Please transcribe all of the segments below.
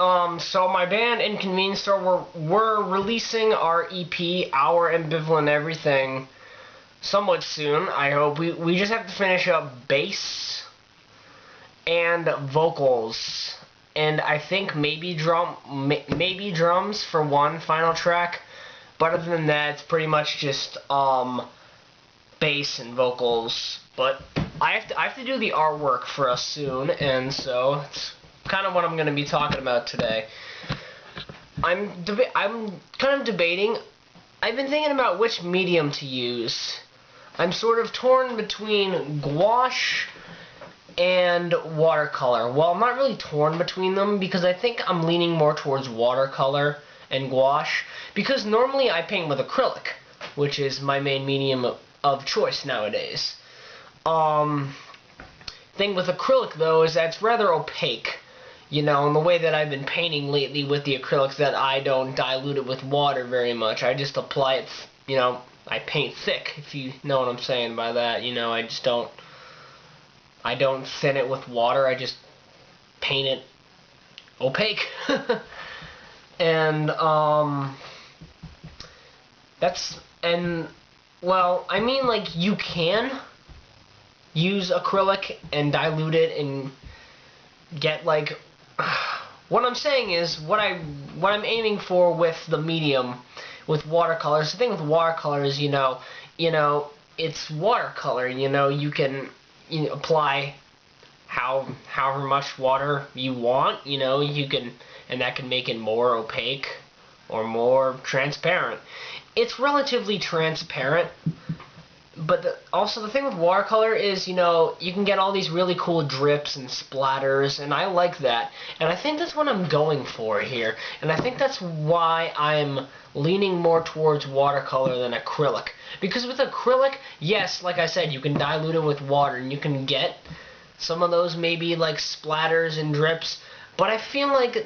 So my band Inconvenience Store, we're releasing our EP, Our Ambivalent Everything, somewhat soon, I hope. We just have to finish up bass and vocals, and I think maybe drums for one final track. But other than that, it's pretty much just bass and vocals. But I have to do the artwork for us soon, and so it's kind of what I'm going to be talking about today. I'm kind of debating. I've been thinking about which medium to use. I'm sort of torn between gouache and watercolor. Well, I'm not really torn between them because I think I'm leaning more towards watercolor and gouache, because normally I paint with acrylic, which is my main medium of choice nowadays. Thing with acrylic though is that it's rather opaque, you know, and the way that I've been painting lately with the acrylics, that I don't dilute it with water very much. I just apply it, you know, I paint thick, if you know what I'm saying by that. You know, I don't thin it with water, I just paint it opaque. And well, I mean, like, you can use acrylic and dilute it and get, like, what I'm saying is, what I'm aiming for with the medium with watercolors. The thing with watercolor is, you know, it's watercolor, you know, you can apply however much water you want, you know, and that can make it more opaque or more transparent. It's relatively transparent, but also the thing with watercolor is, you know, you can get all these really cool drips and splatters, and I like that. And I think that's what I'm going for here, and I think that's why I'm leaning more towards watercolor than acrylic. Because with acrylic, yes, like I said, you can dilute it with water, and you can get some of those maybe like splatters and drips, but I feel like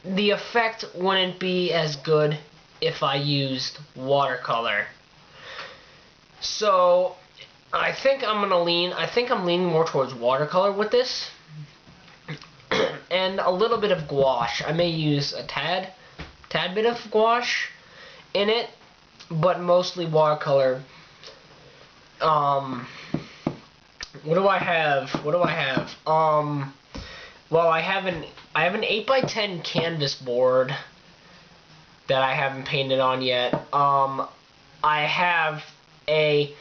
the effect wouldn't be as good if I used watercolor. So I think I'm leaning more towards watercolor with this, and a little bit of gouache. I may use a tad bit of gouache in it, but mostly watercolor. What do I have? Well, I have an 8x10 canvas board that I haven't painted on yet. I have a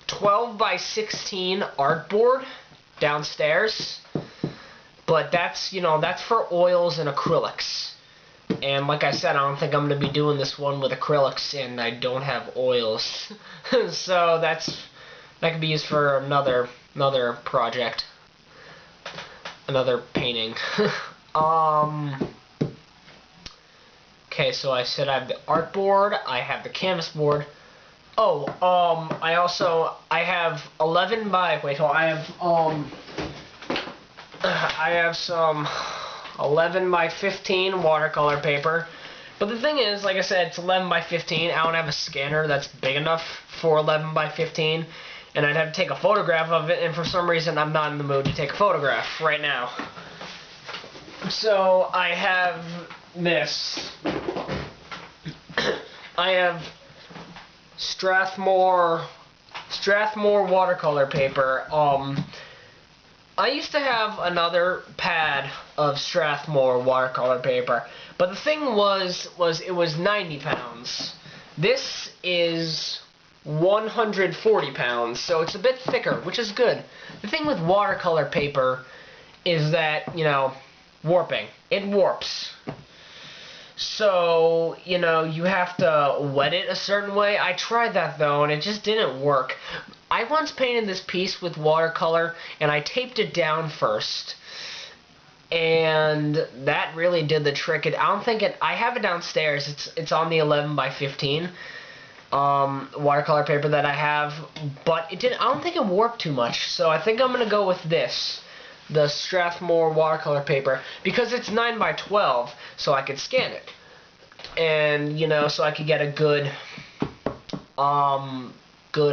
12x16 art board downstairs, but that's, you know, that's for oils and acrylics. And like I said, I don't think I'm going to be doing this one with acrylics, and I don't have oils. So that could be used for another project, another painting. Okay, so I said I have the art board, I have the canvas board. Oh, I have 11 by, wait, hold on, I have some 11 by 15 watercolor paper. But the thing is, like I said, it's 11 by 15. I don't have a scanner that's big enough for 11 by 15. And I'd have to take a photograph of it, and for some reason I'm not in the mood to take a photograph right now. So I have this. I have Strathmore watercolor paper. I used to have another pad of Strathmore watercolor paper, but the thing was it was 90 pounds. This is 140 pounds, so it's a bit thicker, which is good. The thing with watercolor paper is that, you know, warping. It warps. So, you know, you have to wet it a certain way. I tried that, though, and it just didn't work. I once painted this piece with watercolor, and I taped it down first. And that really did the trick. I have it downstairs. It's on the 11 by 15 watercolor paper that I have, but I don't think it warped too much. So I think I'm going to go with this, the Strathmore watercolor paper, because it's 9 by 12, so I could scan it, and, you know, so I could get a good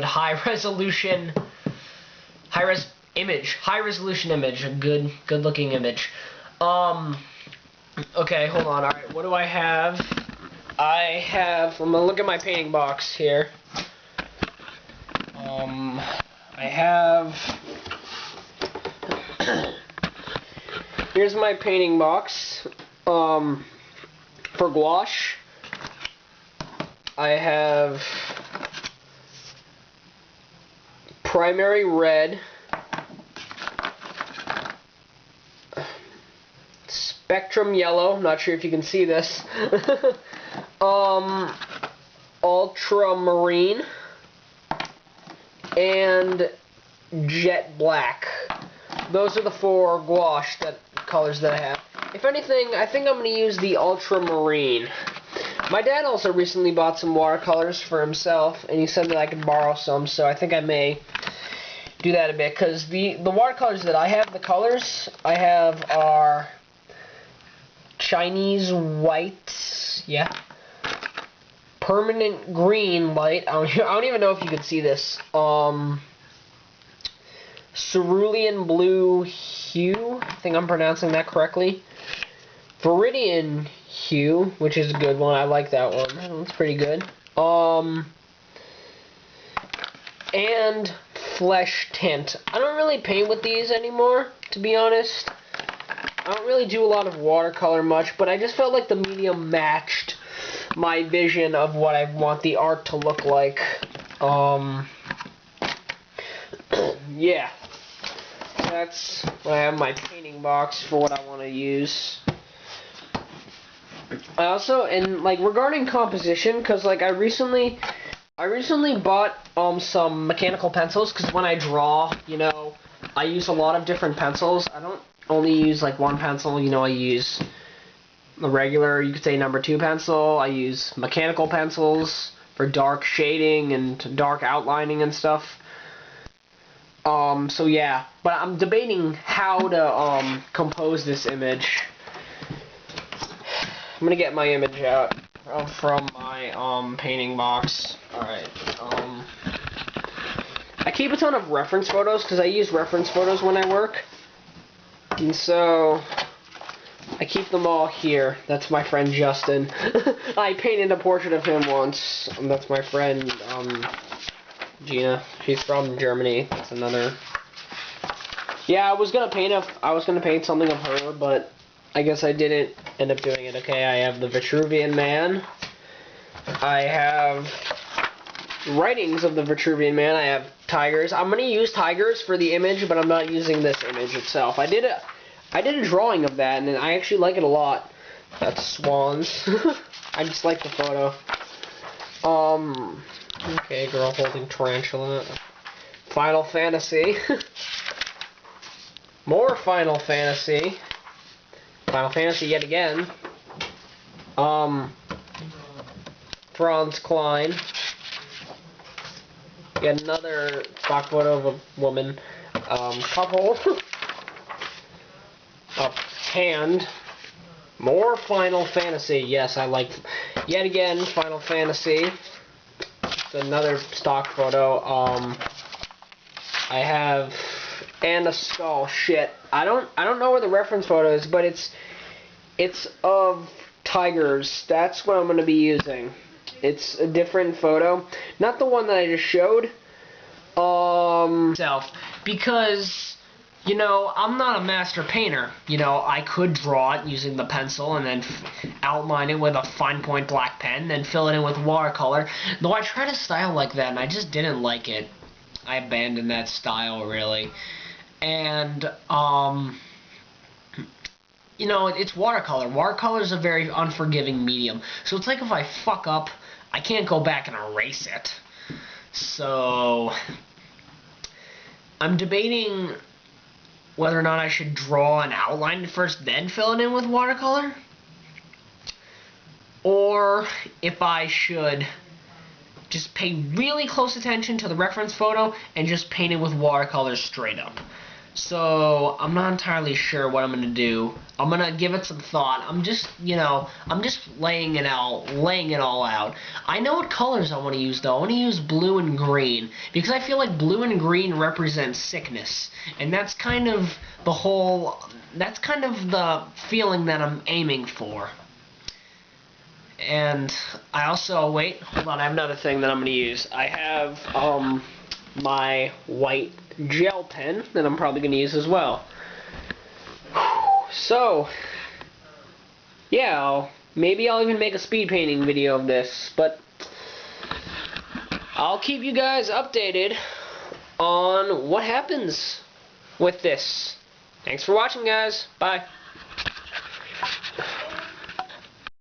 high resolution image, a good looking image. Okay, hold on. Alright, what do I have? I'm gonna look at my painting box here. I have... Here's my painting box. For gouache, I have primary red, spectrum yellow, not sure if you can see this, ultramarine, and jet black. Those are the 4 gouache colors that I have. If anything, I think I'm going to use the ultramarine. My dad also recently bought some watercolors for himself, and he said that I could borrow some, so I think I may do that a bit, because the watercolors that I have, the colors I have are Chinese white, yeah, permanent green light, I don't even know if you can see this, cerulean blue hue, I think I'm pronouncing that correctly, Viridian hue, which is a good one, I like that one, that's pretty good, and flesh tint. I don't really paint with these anymore, to be honest. I don't really do a lot of watercolor much, but I just felt like the medium matched my vision of what I want the art to look like. Yeah. That's what I have in my painting box for what I want to use. I also, and like regarding composition, because like I recently bought some mechanical pencils, because when I draw, you know, I use a lot of different pencils. I don't only use like one pencil, you know, I use the regular, you could say number 2 pencil. I use mechanical pencils for dark shading and dark outlining and stuff. So yeah, but I'm debating how to compose this image. I'm gonna get my image out from my painting box. Alright, I keep a ton of reference photos because I use reference photos when I work. And so I keep them all here. That's my friend Justin. I painted a portrait of him once. That's my friend Gina. She's from Germany. That's another. Yeah, I was gonna paint something of her, but I guess I didn't end up doing it. Okay, I have the Vitruvian Man. I have writings of the Vitruvian Man. I have tigers. I'm gonna use tigers for the image, but I'm not using this image itself. I did a drawing of that, and I actually like it a lot. That's swans. I just like the photo. Okay, girl holding tarantula. Final Fantasy. More Final Fantasy. Final Fantasy yet again. Franz Klein. Yet another stock photo of a woman. Couple. A hand. More Final Fantasy. Yes, I like. Yet again, Final Fantasy. It's another stock photo. I have. And a skull. Shit. I don't know where the reference photo is, but it's of tigers. That's what I'm gonna be using. It's a different photo, not the one that I just showed. Because you know, I'm not a master painter. You know, I could draw it using the pencil and then outline it with a fine point black pen, then fill it in with watercolor. Though I tried a style like that and I just didn't like it. I abandoned that style really. And you know, it's watercolor. Watercolor is a very unforgiving medium. So it's like if I fuck up, I can't go back and erase it. So I'm debating whether or not I should draw an outline first, then fill it in with watercolor. Or if I should just pay really close attention to the reference photo and just paint it with watercolor straight up. So I'm not entirely sure what I'm gonna do. I'm gonna give it some thought. I'm just, you know, I'm just laying it all out. I know what colors I want to use though. I want to use blue and green because I feel like blue and green represent sickness, and that's kind of the whole that's kind of the feeling that I'm aiming for. And I also, wait, hold on, I have another thing that I'm going to use. I have my white gel pen that I'm probably going to use as well. So, yeah, maybe I'll even make a speed painting video of this, but I'll keep you guys updated on what happens with this. Thanks for watching, guys. Bye.